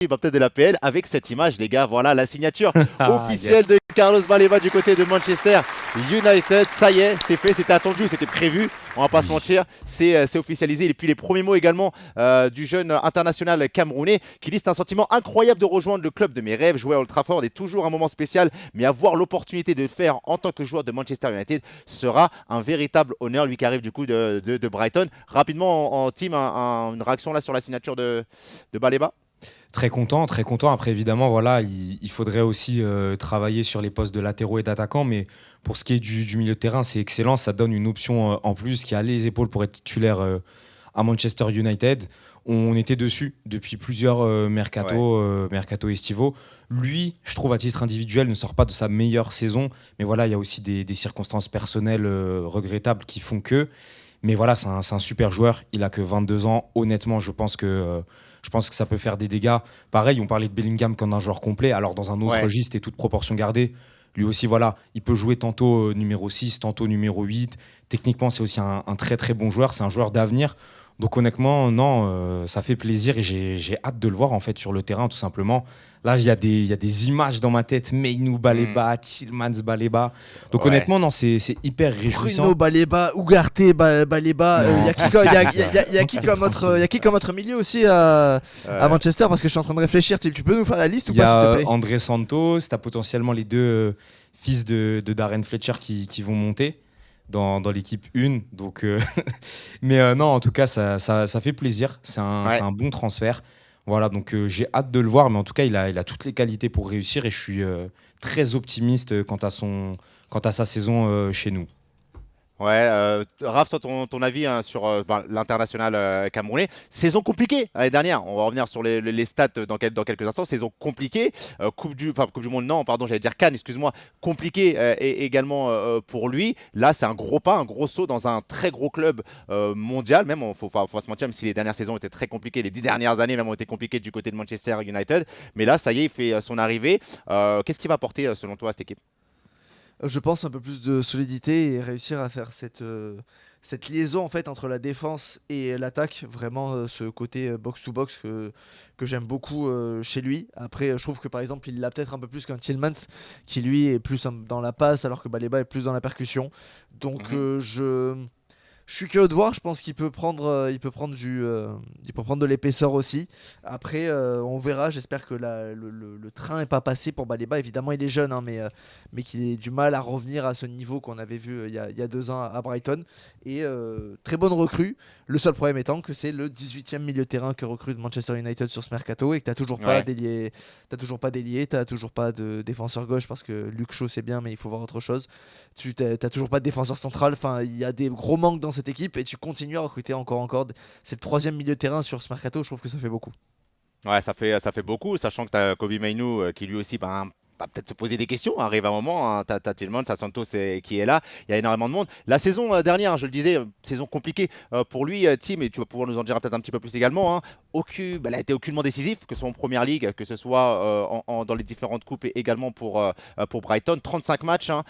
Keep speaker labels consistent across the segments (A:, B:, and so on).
A: va peut-être de l'APL avec cette image, les gars. Voilà la signature officielle
B: Yes.
A: de Carlos Baleba du côté de Manchester United. Ça y est, c'est fait, c'était attendu, c'était prévu. On va pas se
B: Oui.
A: mentir, c'est officialisé. Et puis les premiers mots également du jeune international camerounais qui dit c'est un sentiment incroyable de rejoindre le club de mes rêves. Jouer à Old Trafford est toujours un moment spécial, mais avoir l'opportunité de le faire en tant que joueur de Manchester United sera un véritable honneur. Lui qui arrive du coup de Brighton. Rapidement en team, une réaction là sur la signature de Baleba.
B: Très content, très content. Après, évidemment, voilà, il faudrait aussi travailler sur les postes de latéraux et d'attaquants. Mais pour ce qui est du milieu de terrain, c'est excellent. Ça donne une option en plus qui a les épaules pour être titulaire à Manchester United. On était dessus depuis plusieurs
A: Ouais.
B: mercato estivaux. Lui, je trouve, à titre individuel, ne sort pas de sa meilleure saison. Mais voilà, il y a aussi des circonstances personnelles regrettables qui font que. Mais voilà, c'est un super joueur. Il a que 22 ans. Honnêtement, je pense que ça peut faire des dégâts. Pareil, on parlait de Bellingham comme un joueur complet. Alors, dans un autre
A: Ouais.
B: registre et toute proportion gardée, lui aussi, voilà, il peut jouer tantôt numéro 6, tantôt numéro 8. Techniquement, c'est aussi un très très bon joueur. C'est un joueur d'avenir. Donc, honnêtement, non, ça fait plaisir et j'ai hâte de le voir en fait sur le terrain, tout simplement. Là, il y a des images dans ma tête. Meinu
A: Hmm.
B: Baleba, Tillmans Baleba. Donc,
A: Ouais.
B: honnêtement, non, c'est hyper réjouissant.
C: Bruno Baleba, Ugarte Baleba, il y
B: Non.
C: a qui, y a qui comme autre, y a qui comme autre milieu aussi à
A: Ouais.
C: Manchester parce que je suis en train de réfléchir. Tu peux nous faire la liste ou
B: Il y
C: pas s'il te
B: a
C: plaît?
B: André Santos, tu as potentiellement les deux fils de Darren Fletcher qui vont monter dans l'équipe 1. Donc, mais non, en tout cas, ça fait plaisir. C'est
A: Ouais.
B: un bon transfert. Voilà, donc j'ai hâte de le voir, mais en tout cas, il a toutes les qualités pour réussir et je suis très optimiste quant à sa saison chez nous.
A: Ouais, Raph, toi, ton avis hein, sur l'international camerounais. Saison compliquée l'année dernière. On va revenir sur les stats dans quelques instants. Saison compliquée. Coupe du Monde, non, pardon, j'allais dire Cannes, excuse-moi. Compliquée et également pour lui. Là, c'est un gros pas, un gros saut dans un très gros club mondial. Même, faut pas se mentir, même si les dernières saisons étaient très compliquées, les 10 dernières années même ont été compliquées du côté de Manchester United. Mais là, ça y est, il fait son arrivée. Qu'est-ce qui va apporter, selon toi, à cette équipe?
C: Je pense un peu plus de solidité et réussir à faire cette liaison en fait entre la défense et l'attaque, vraiment ce côté box-to-box que j'aime beaucoup chez lui. Après, je trouve que par exemple, il l'a peut-être un peu plus qu'un Tillmans qui lui est plus dans la passe alors que Baleba est plus dans la percussion. Donc
A: Mhm.
C: je suis curieux de voir, je pense qu'il peut prendre, il peut prendre de l'épaisseur aussi. Après, on verra. J'espère que le train n'est pas passé pour Baleba. Évidemment, il est jeune, hein, mais qu'il ait du mal à revenir à ce niveau qu'on avait vu il y a 2 ans à Brighton. Et très bonne recrue. Le seul problème étant que c'est le 18e milieu de terrain que recrute Manchester United sur ce mercato et que tu n'as toujours pas
A: Ouais.
C: d'ailier, t'as toujours pas de défenseur gauche parce que Luke Shaw c'est bien, mais il faut voir autre chose. Tu t'as toujours pas de défenseur central. Enfin, il y a des gros manques dans cette équipe et tu continues à recruter encore. C'est le troisième milieu de terrain sur ce mercato. Je trouve que ça fait beaucoup.
A: Ouais, ça fait beaucoup, sachant que tu as Kobe Mainu qui lui aussi ben, va peut-être se poser des questions. Arrive un moment, hein, tu as Tillmans, t'as Santos qui est là, il y a énormément de monde. La saison dernière, hein, je le disais, saison compliquée pour lui, Tim, et tu vas pouvoir nous en dire peut-être un petit peu plus également. Hein, elle a été aucunement décisive, que ce soit en première ligue, que ce soit dans les différentes coupes et également pour Brighton. 35 matchs, hein,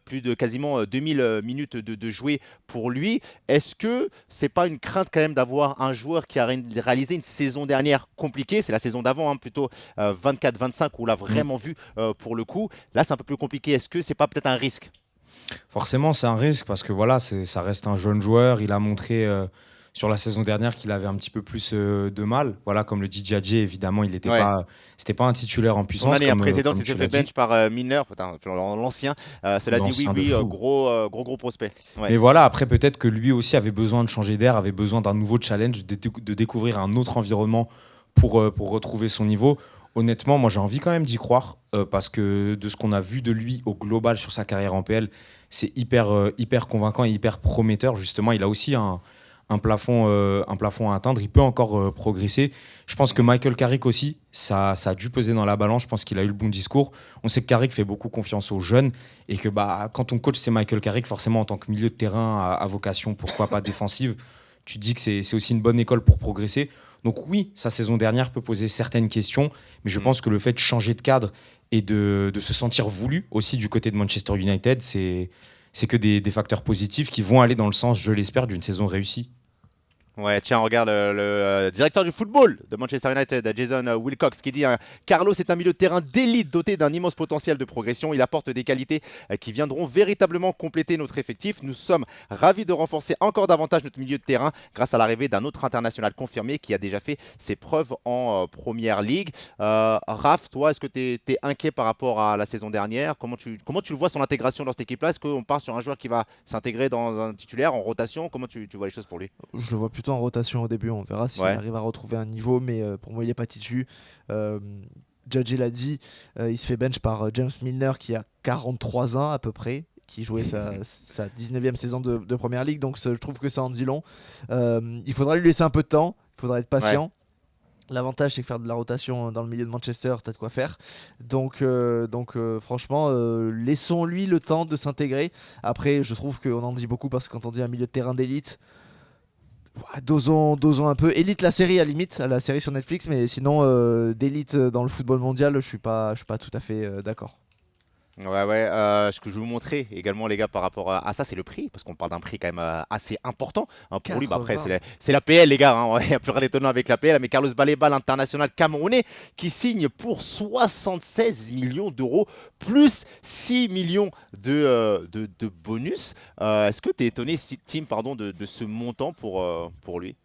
A: plus de quasiment 2000 minutes de jouer pour lui. Est-ce que c'est pas une crainte quand même d'avoir un joueur qui a réalisé une saison dernière compliquée? C'est la saison d'avant, hein, plutôt 24-25, où on l'a
B: Mm.
A: vraiment vu pour le coup. Là, c'est un peu plus compliqué. Est-ce que c'est pas peut-être un risque?
B: Forcément, c'est un risque parce que voilà, ça reste un jeune joueur. Il a montré sur la saison dernière qu'il avait un petit peu plus de mal. Voilà, comme le dit Djadji, évidemment,
A: Ouais.
B: c'était pas un titulaire en
A: Son
B: puissance,
A: année
B: comme
A: précédente, il s'est
B: tu l'as
A: fait
B: dit.
A: bench par Milner, putain, l'ancien. Cela dit, oui,
B: L'ancien de
A: oui,
B: fou.
A: gros prospect. Ouais.
B: Mais voilà, après, peut-être que lui aussi avait besoin de changer d'air, avait besoin d'un nouveau challenge, de découvrir un autre environnement pour retrouver son niveau. Honnêtement, moi, j'ai envie quand même d'y croire parce que de ce qu'on a vu de lui au global sur sa carrière en PL, c'est hyper convaincant et hyper prometteur. Justement, il a aussi un plafond à atteindre. Il peut encore progresser. Je pense que
A: Mhm.
B: Michael Carrick aussi, ça a dû peser dans la balance. Je pense qu'il a eu le bon discours. On sait que Carrick fait beaucoup confiance aux jeunes et que bah, quand ton coach c'est Michael Carrick, forcément en tant que milieu de terrain à vocation, pourquoi pas défensive, tu te dis que c'est aussi une bonne école pour progresser. Donc oui, sa saison dernière peut poser certaines questions, mais je
A: Mhm.
B: pense que le fait de changer de cadre et de se sentir voulu aussi du côté de Manchester United, c'est que des facteurs positifs qui vont aller dans le sens, je l'espère, d'une saison réussie.
A: Ouais, tiens, regarde le directeur du football de Manchester United, Jason Wilcox, qui dit Carlos est un milieu de terrain d'élite doté d'un immense potentiel de progression. Il apporte des qualités qui viendront véritablement compléter notre effectif. Nous sommes ravis de renforcer encore davantage notre milieu de terrain grâce à l'arrivée d'un autre international confirmé qui a déjà fait ses preuves en Première Ligue. Raph, toi, est-ce que tu es inquiet par rapport à la saison dernière? Comment tu le vois son intégration dans cette équipe-là? Est-ce qu'on part sur un joueur qui va s'intégrer dans un titulaire en rotation? Comment tu vois les choses pour lui?
C: Je le vois plutôt en rotation au début, on verra s'il
A: Ouais.
C: arrive à retrouver un niveau, mais pour moi il n'est pas titu. Euh, Jadji l'a dit, il se fait bench par James Milner qui a 43 ans à peu près, qui jouait sa 19e saison de Première Ligue, donc je trouve que ça en dit long. Il faudra lui laisser un peu de temps, il faudra être patient.
A: Ouais.
C: L'avantage, c'est que faire de la rotation dans le milieu de Manchester, t'as de quoi faire. Donc, franchement, laissons-lui le temps de s'intégrer. Après, je trouve qu'on en dit beaucoup parce que quand on dit un milieu de terrain d'élite, ouais, dosons un peu. Élite, la série à limite, la série sur Netflix, mais sinon, d'élite dans le football mondial, je suis pas tout à fait d'accord.
A: Ouais, ce que je vais vous montrer également, les gars, par rapport à ça, c'est le prix, parce qu'on parle d'un prix quand même assez important pour lui. Bah, après,
C: 80.
A: c'est la PL, les gars, hein, il n'y a plus rien d'étonnant avec la PL, mais Carlos Baleba, l'international camerounais, qui signe pour 76 millions d'euros, plus 6 millions de bonus. Est-ce que tu es étonné, Tim, pardon, de ce montant pour lui?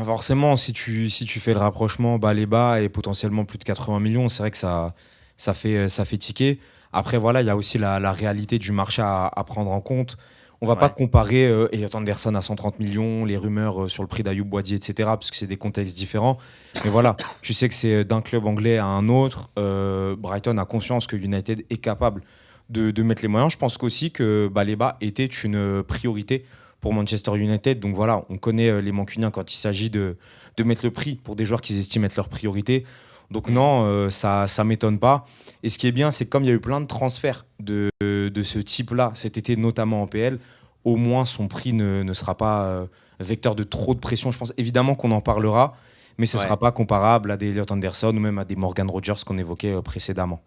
B: Forcément, si tu fais le rapprochement bas les bas et potentiellement plus de 80 millions, c'est vrai que ça fait tiquer. Après, voilà, il y a aussi la réalité du marché à prendre en compte. On va pas
A: Ouais,
B: comparer Elliot Anderson à 130 millions, les rumeurs sur le prix d'Ayoub Boadi, etc., parce que c'est des contextes différents. Mais voilà, tu sais que c'est d'un club anglais à un autre. Brighton a conscience que United est capable de mettre les moyens. Je pense qu'aussi que Baleba était une priorité pour Manchester United. Donc voilà, on connaît les Mancuniens quand il s'agit de mettre le prix pour des joueurs qu'ils estiment être leur priorité. Donc non, ça ne m'étonne pas. Et ce qui est bien, c'est que comme il y a eu plein de transferts de ce type-là cet été, notamment en PL, au moins son prix ne sera pas vecteur de trop de pression. Je pense évidemment qu'on en parlera, mais ce ne
A: ouais.
B: sera pas comparable à des Elliot Anderson ou même à des Morgan Rogers qu'on évoquait précédemment.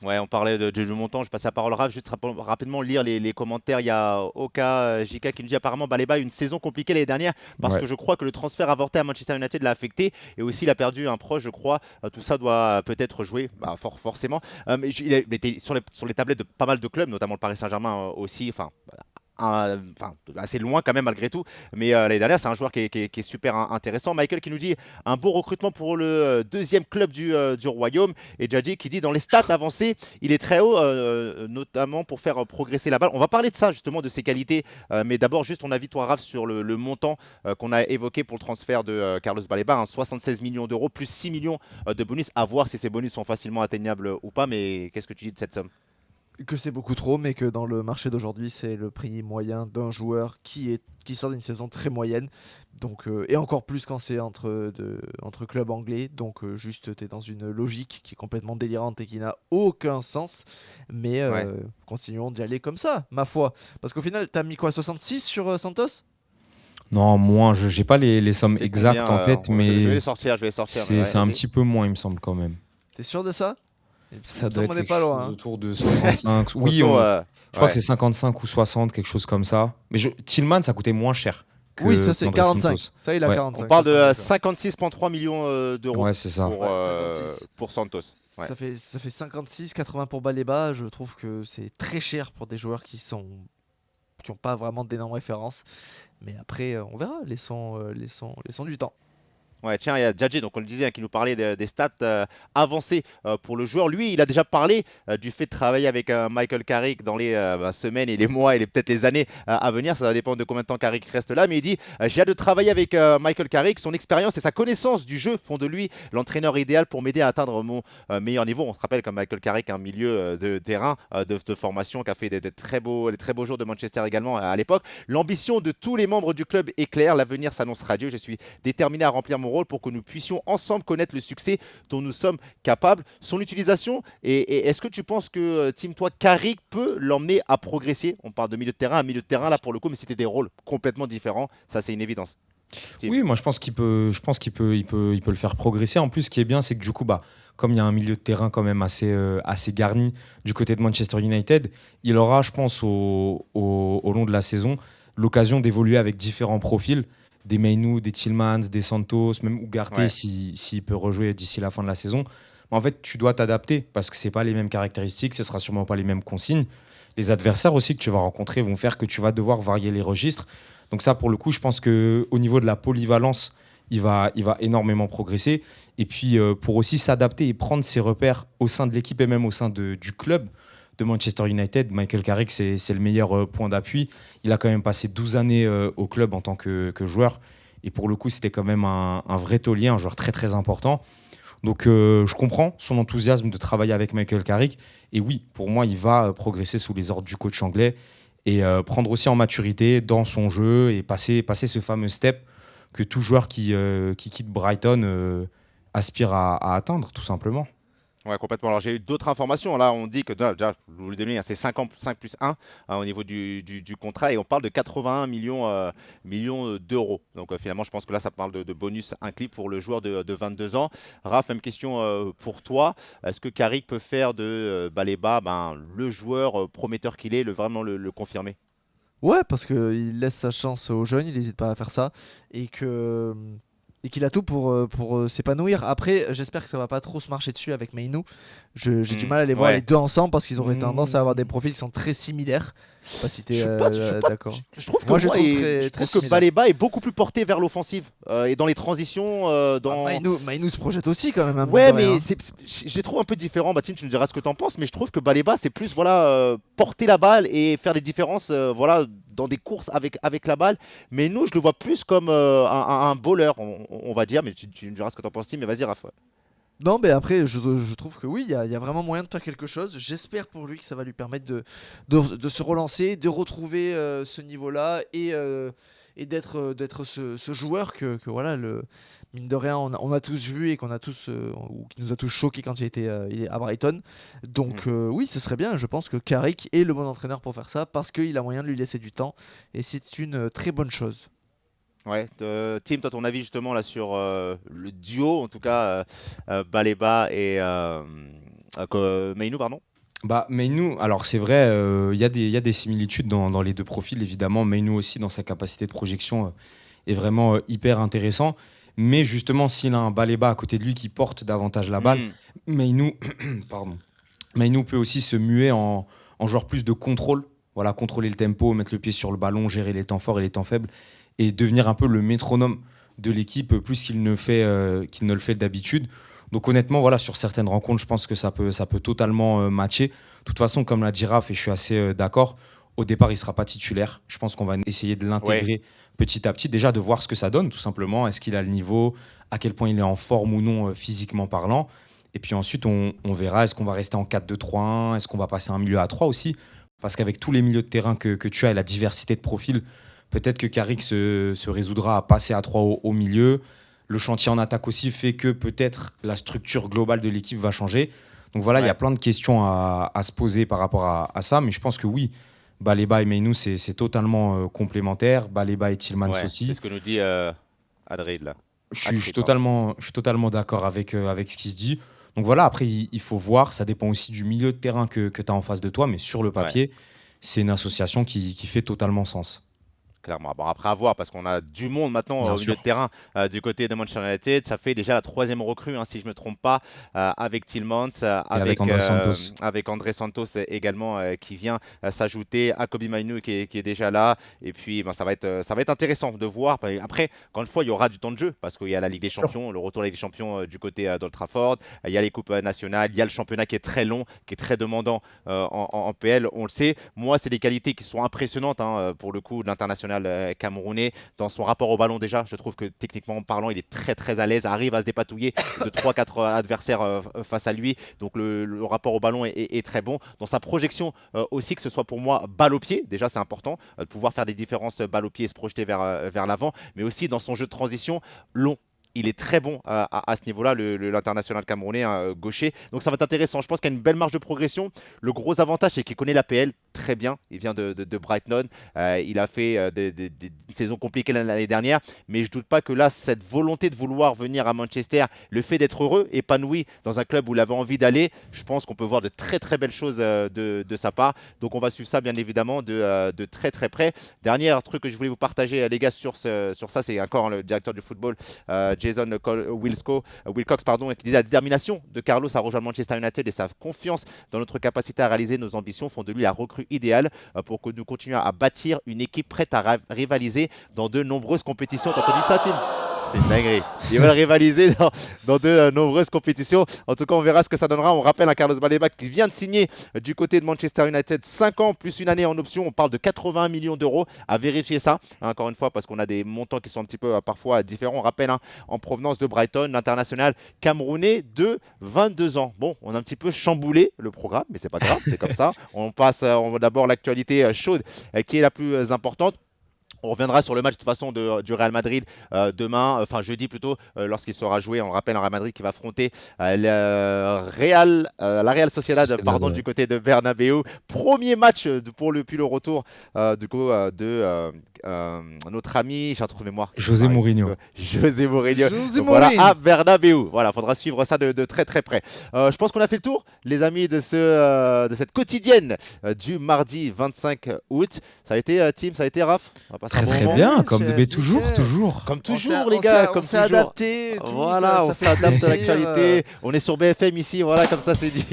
A: Ouais, on parlait du montant, je passe la parole Raph, juste rapidement lire les commentaires. Il y a Oka JK qui nous dit apparemment Baleba a eu une saison compliquée l'année dernière parce
B: Ouais.
A: que je crois que le transfert avorté à Manchester United l'a affecté et aussi il a perdu un proche, je crois. Tout ça doit peut-être jouer, bah, forcément. Mais il était sur les tablettes de pas mal de clubs, notamment le Paris Saint-Germain aussi. Enfin, assez loin quand même malgré tout. Mais l'année dernière, c'est un joueur qui est super intéressant. Michael qui nous dit un beau recrutement pour le deuxième club du Royaume. Et Djadji qui dit dans les stats avancées, il est très haut, notamment pour faire progresser la balle. On va parler de ça justement, de ses qualités. Mais d'abord, juste ton avis, toi, Raph, sur le montant qu'on a évoqué pour le transfert de Carlos Baleba, 76 millions d'euros plus 6 millions de bonus. À voir si ces bonus sont facilement atteignables ou pas. Mais qu'est-ce que tu dis de cette somme?
C: Que c'est beaucoup trop, mais que dans le marché d'aujourd'hui, c'est le prix moyen d'un joueur qui sort d'une saison très moyenne. Donc, et encore plus quand c'est entre clubs anglais. Donc, juste, tu es dans une logique qui est complètement délirante et qui n'a aucun sens. Mais
A: Ouais.
C: continuons d'y aller comme ça, ma foi. Parce qu'au final, t'as mis quoi, 66 sur Santos?
B: Non, moins, je n'ai pas les sommes
A: C'était
B: exactes
A: combien
B: en tête,
A: je vais
B: mais
A: les sortir, mais
B: c'est
A: ouais,
B: un
A: vas-y.
B: petit peu moins, il me semble quand même.
C: T'es sûr de ça? Il
B: Ça
C: me
B: doit
C: semble
B: être
C: qu'on n'est
B: quelque
C: pas loin,
B: chose
C: hein.
B: autour de 55.
A: De toute
B: Oui,
A: façon,
B: je crois que
A: ouais.
B: c'est 55 ou 60, quelque chose comme ça. Mais Tillman, ça coûtait moins cher
C: Oui,
B: que
C: ça c'est
B: qu'André
C: 45.
B: Santos.
C: Ça, il a
B: Ouais,
C: 45.
A: On parle
C: ça, on est
A: de
C: d'accord.
A: 56,3 millions d'euros
B: ouais, c'est ça.
A: pour,
C: Ouais,
A: euh,
C: 56.
A: pour Santos. Ouais.
C: Ça fait 56, 80 pour Baleba. Je trouve que c'est très cher pour des joueurs qui ont pas vraiment d'énormes références. Mais après, on verra. Laissons du temps.
A: Ouais, tiens, il y a Djadji, donc on le disait, qui nous parlait des stats avancées pour le joueur. Lui, il a déjà parlé du fait de travailler avec Michael Carrick dans les semaines et les mois et peut-être les années à venir. Ça va dépendre de combien de temps Carrick reste là. Mais il dit j'ai hâte de travailler avec Michael Carrick. Son expérience et sa connaissance du jeu font de lui l'entraîneur idéal pour m'aider à atteindre mon meilleur niveau. On se rappelle que Michael Carrick, un milieu de terrain de formation qui a fait des très beaux jours de Manchester également à l'époque. L'ambition de tous les membres du club est claire. L'avenir s'annonce radieux. Je suis déterminé à remplir mon rôle pour que nous puissions ensemble connaître le succès dont nous sommes capables. Son utilisation, et est-ce que tu penses que, Tim, toi, Carrick peut l'emmener à progresser? On parle de milieu de terrain, un milieu de terrain là pour le coup, mais c'était des rôles complètement différents. Ça, c'est une évidence. Tim.
B: Oui, moi je pense qu'il peut le faire progresser. En plus, ce qui est bien, c'est que du coup, comme il y a un milieu de terrain quand même assez garni du côté de Manchester United, il aura, je pense, au long de la saison, l'occasion d'évoluer avec différents profils. des Mainou, des Tillmans, des Santos, même Ugarte
A: Ouais.
B: s'il peut rejouer d'ici la fin de la saison. Mais en fait, tu dois t'adapter parce que c'est pas les mêmes caractéristiques, ce sera sûrement pas les mêmes consignes. Les adversaires aussi que tu vas rencontrer vont faire que tu vas devoir varier les registres. Donc ça, pour le coup, je pense que au niveau de la polyvalence, il va énormément progresser. Et puis, pour aussi s'adapter et prendre ses repères au sein de l'équipe et même au sein du club de Manchester United, Michael Carrick, c'est le meilleur point d'appui. Il a quand même passé 12 années au club en tant que joueur. Et pour le coup, c'était quand même un vrai taulier, un joueur très très important. Donc je comprends son enthousiasme de travailler avec Michael Carrick. Et oui, pour moi, il va progresser sous les ordres du coach anglais et prendre aussi en maturité dans son jeu et passer ce fameux step que tout joueur qui quitte Brighton aspire à atteindre, tout simplement.
A: Ouais, complètement. Alors, j'ai eu d'autres informations. Là, on dit que, déjà, je vous le donne, c'est 5 ans, 5 plus 1 au niveau du contrat et on parle de 81 millions d'euros. Donc, finalement, je pense que là, ça parle de bonus inclus pour le joueur de 22 ans. Raph, même question pour toi. Est-ce que Carrick peut faire de Baleba le joueur prometteur qu'il est, vraiment le confirmer?
C: Ouais, parce qu'il laisse sa chance aux jeunes, il n'hésite pas à faire ça. Et que. Et qu'il a tout pour s'épanouir. Après, j'espère que ça va pas trop se marcher dessus avec Mainou. J'ai du mal à les voir les
A: Ouais.
C: deux ensemble parce qu'ils auraient tendance à avoir des
B: Mmh.
C: profils qui sont très similaires. Je sais pas si tu es
A: Je suis pas,
C: d'accord.
A: je trouve que
C: Moi, je les
A: moi,
C: trouve très,
A: je
C: très
A: trouve que
C: similaires.
A: Baleba est beaucoup plus porté vers l'offensive et dans les transitions,
C: Mainou se projette aussi quand même, hein, mine de
A: Ouais,
C: rien,
A: mais
C: hein.
A: je les trouve un peu différents. Tim, tu me diras ce que tu en penses, mais je trouve que Baleba, c'est plus voilà, porter la balle et faire des différences voilà, dans des courses avec la balle. Mais nous, je le vois plus comme un bowler, on va dire. Mais tu me diras ce que tu en penses, Tim, mais vas-y, Raph. Ouais.
C: Non, mais après, je trouve que oui, il y a vraiment moyen de faire quelque chose. J'espère pour lui que ça va lui permettre de se relancer, de retrouver ce niveau-là et d'être ce joueur que voilà, mine de rien, on a tous vu et qu'on a tous, ou qui nous a tous choqués quand il est à Brighton. Donc
A: Mm.
C: oui, ce serait bien. Je pense que Carrick est le bon entraîneur pour faire ça parce qu'il a moyen de lui laisser du temps et c'est une très bonne chose.
A: Ouais, Tim, toi, ton avis justement là sur le duo, en tout cas, Baleba et Mainou, pardon.
B: Bah, Mainou, alors c'est vrai, il y a des similitudes dans les deux profils, évidemment. Mainou aussi, dans sa capacité de projection, est vraiment hyper intéressant. Mais justement, s'il a un Baleba à côté de lui qui porte davantage la balle,
A: Mm.
B: Mainou, pardon, Mainou peut aussi se muer en joueur plus de contrôle. Voilà, contrôler le tempo, mettre le pied sur le ballon, gérer les temps forts et les temps faibles, et devenir un peu le métronome de l'équipe plus qu'il ne le fait d'habitude. Donc honnêtement, voilà, sur certaines rencontres, je pense que ça peut totalement matcher. De toute façon, comme l'a dit Raph, et je suis assez d'accord, au départ, il ne sera pas titulaire. Je pense qu'on va essayer de
A: Ouais,
B: l'intégrer petit à petit, déjà de voir ce que ça donne, tout simplement. Est-ce qu'il a le niveau, à quel point il est en forme ou non, physiquement parlant. Et puis ensuite, on verra, est-ce qu'on va rester en 4-2-3-1, est-ce qu'on va passer à un milieu à 3 aussi. Parce qu'avec tous les milieux de terrain que tu as et la diversité de profils, peut-être que Carrick se résoudra à passer à 3 au milieu. Le chantier en attaque aussi fait que peut-être la structure globale de l'équipe va changer. Donc voilà, il y a
A: ouais.
B: plein de questions à se poser par rapport à ça. Mais je pense que oui, Baleba et Mainou, c'est totalement complémentaire. Baleba et Tillmans
A: Ouais, c'est
B: aussi.
A: ce que nous dit Adrid là.
B: Je suis
A: Akri, pardon.
B: totalement d'accord avec ce qui se dit. Donc voilà, après, il faut voir. Ça dépend aussi du milieu de terrain que tu as en face de toi. Mais sur le
A: Ouais.
B: papier, c'est une association qui fait totalement sens.
A: Clairement. Bon, après, à voir, parce qu'on a du monde maintenant
B: Bien
A: au milieu de
B: sûr.
A: terrain du côté de Manchester United. Ça fait déjà la troisième recrue, hein, si je ne me trompe pas, avec Tillmans,
B: Et avec André Santos.
A: avec André Santos également, qui vient s'ajouter à Kobe Mainoo qui est déjà là. Et puis, ben, ça va être intéressant de voir. Après, encore une fois, il y aura du temps de jeu, parce qu'il y a la Ligue des
B: Sûr.
A: Champions, le retour de la Ligue des Champions du côté d'Old Trafford. Il y a les coupes nationales, il y a le championnat qui est très long, qui est très demandant en PL. On le sait. Moi, c'est des qualités qui sont impressionnantes pour le coup de l'international camerounais dans son rapport au ballon déjà. Je trouve que techniquement parlant, il est très très à l'aise, arrive à se dépatouiller de 3-4 adversaires face à lui. Donc le rapport au ballon est très bon. Dans sa projection aussi, que ce soit pour moi balle au pied, déjà c'est important, de pouvoir faire des différences balle au pied et se projeter vers l'avant, mais aussi dans son jeu de transition long. Il est très bon à ce niveau-là, l'international camerounais gaucher. Donc ça va être intéressant. Je pense qu'il y a une belle marge de progression. Le gros avantage, c'est qu'il connaît la PL. très bien. Il vient de Brighton. Il a fait des saisons compliquées l'année dernière. Mais je ne doute pas que là, cette volonté de vouloir venir à Manchester, le fait d'être heureux, épanoui dans un club où il avait envie d'aller, je pense qu'on peut voir de très très belles choses de sa part. Donc on va suivre ça bien évidemment de très très près. Dernier truc que je voulais vous partager, les gars, sur ça, c'est encore le directeur du football, Jason Wilcox, qui disait la détermination de Carlos à rejoindre Manchester United et sa confiance dans notre capacité à réaliser nos ambitions font de lui la recrue idéale pour que nous continuions à bâtir une équipe prête à rivaliser dans de nombreuses compétitions. T'as entendu ça, Tim? C'est une dinguerie. Ils veulent rivaliser dans de nombreuses compétitions. En tout cas, on verra ce que ça donnera. On rappelle Carlos Baleba qui vient de signer du côté de Manchester United 5 ans plus une année en option. On parle de 81 millions d'euros. À vérifier ça, encore une fois, parce qu'on a des montants qui sont un petit peu parfois différents. On rappelle, en provenance de Brighton, l'international camerounais de 22 ans. Bon, on a un petit peu chamboulé le programme, mais c'est pas grave, c'est comme ça. On passe d'abord l'actualité chaude qui est la plus importante. On reviendra sur le match de toute façon du Real Madrid jeudi plutôt, lorsqu'il sera joué. On le rappelle, un Real Madrid qui va affronter la Real Sociedad, du côté de Bernabeu. Premier match depuis le retour de notre ami, j'ai un trou de mémoire.
B: José Mourinho.
A: Voilà, à Bernabeu. Voilà, faudra suivre ça de très très près. Je pense qu'on a fait le tour, les amis, de cette quotidienne du mardi 25 août. Ça a été Tim, ça a été Raph.
B: Très bien, comme toujours.
A: Comme toujours, les gars, comme
C: on s'est
A: toujours.
C: adapté.
A: Voilà, on s'adapte à l'actualité. On est sur BFM ici, voilà, comme ça c'est dit.